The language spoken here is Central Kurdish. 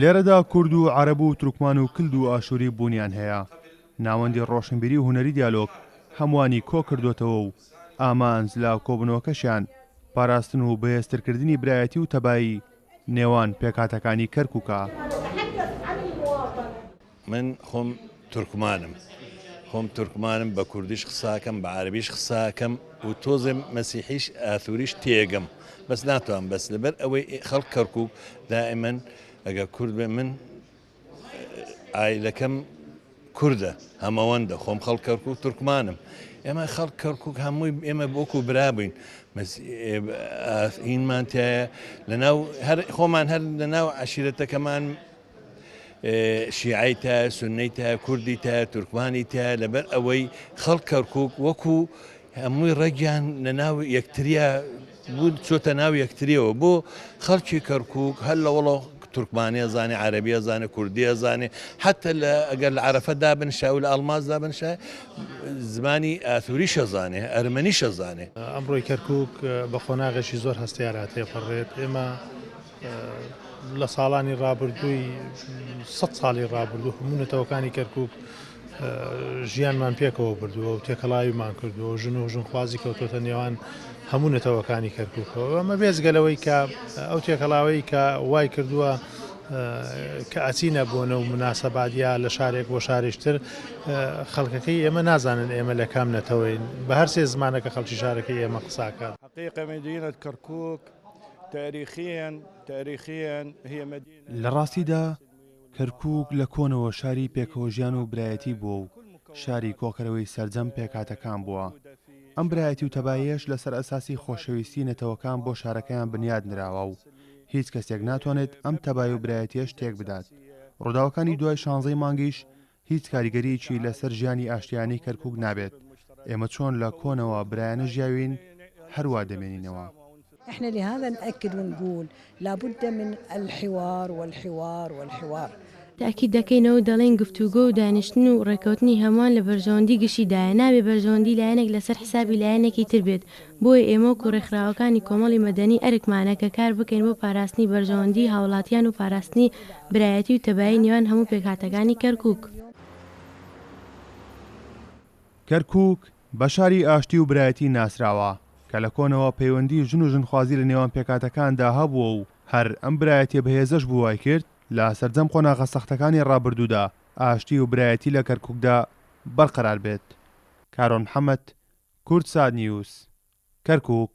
لێرەدا کورد و عەرەب و تورکمان و کلد و ئاشووری بوونیان هەیە. ناوەندی ڕۆشنبیری و هونەری دیالۆگ هەمووانی کۆ کردوتەوە و ئامانج لە کۆبنەوەکەشیان پاراستن و بەهێزترکردنی برایەتی و تەبایی نێوان پێکهاتەکانی کەرکووکە. من خۆم تورکمانم بە کوردیش قساکەم بە عەرەبیش قساکەم و تۆزێ مەسیحیش ئاثوریش تێگەم بەس ناتوان بەس لەبەر ئەوەی خەڵک کەرکووک دائیمەن ئەگەر کورد بێ من ئایلەکەم کوردە هەمەوەندە خۆم خەڵک کەرکووک تورکمانم ئێمە خەڵک کەرکووک هەمووی ئێمە بۆکو برابووین ئینمان تایە لەناو خۆمان هەر لەناو عەشیرەتەکەمان شیعی تا سنەی تا کوردی تا تورکمانی تا لەبەر ئەوەی خەڵک کەرکووک وەکو هەمووی ڕێگیان لەناو یەکتریە بوو چۆتە ناو یەکتریەوە بۆ خەڵکی کەرکووک هەر لە وەڵۆ تورکمانیە زانێ عەرەبیە زانێ کوردیە زانێ حتى ئەگەر لە عەرەفە دابنشا و لە ئەڵماس دابنشا زمانی ئاثوریشە زانێ ئەرمەنیشە زانێ. ئەمڕۆی کەرکووک بە خۆناغێکی زۆر هەستیارە تێپەڕێت. ئێمە لە ساڵانی ڕابردووی 100 ساڵی ڕابردوو هەموونەتەوەکانی کەرکووک ژیانمان پێکەوە بردووە و تێکەڵاویمان کردووە ژن و ژنخوازی کەوتۆتە نێوان هەموونەتەوەکانی کەرکووکەوە. ئەمە بێزگەلەوەی کە ئەو تێکەڵاوەی کە وای کردووە کە ئەچینە بۆنە و مناسەباتیا لە شارێک بۆ شارێکتر خەڵکەکەی ئێمە نازانن ئێمە لە کام نەتەوەین بە هەر سێ زمانەکە خەڵکی شارەکەی ئێمە قساکە. حقيقة مدينة كركوك تاريخيا هي مدينة لە ڕاستیدا کەرکووک لە کۆنەوە شاری پێکەوەژیان و برایەتی بووە و شاری کۆکەرەوەی سەرجەم پێکهاتەکان بووە. ئەم برایەتی و تەباییەش لەسەر ئەساسی خۆشەویستی نەتەوەکان بۆ شارەکەیان بنیاد نراوە و هیچ کەسێک ناتوانێت ئەم تەبای و برایەتیەش تێک بدات. ڕووداوەکانی دوای 16 مانگیش هیچ کاریگەریەکی لەسەر ژیانی ئاشتیانی کەرکووک نابێت. ئێمە چۆن لە کۆنەوە برایانە ژیاوین هەروە دەمێنینەوە. احنا لهذا نأكد ونقول لابد من الحوار والحوار والحوار. تأكيد دەکەینەوە دەڵێن گفتوگۆ و دانیشتن و ڕێکەوتنی هەمووان لە بەرژەوەندی گشتیدایە نابێ بەرژەوەندی لایەنێک لەسەر حسابی لایەنێکی تر بێت. بۆیە ئێمە و ڕێکخراوەکانی کۆمەڵی مەدەنی ئەرکمانە کە کار بکەین بۆ پاراستنی بەرژەوەندی هاوڵاتیان و پاراستنی برایەتی و تەبایی نێوان هەموو پێکهاتەکانی کەرکووک. کەرکووک بە شاری ئاشتی و برایەتی ناسراوە کە لە کۆنەوە پەیوەندی ژن و ژنخوازی لە نێوان پێکهاتەکاندا هەبووە و هەر ئەم برایەتیە بەهێزەش بووای کرد لە سەرجەم قۆناغە سەختەکانی ڕابردوودا ئاشتی و برایەتی لە کەرکووکدا بەرقەرار بێت. کارۆن محەممەد، کورد ساد نیوز، کەرکووک.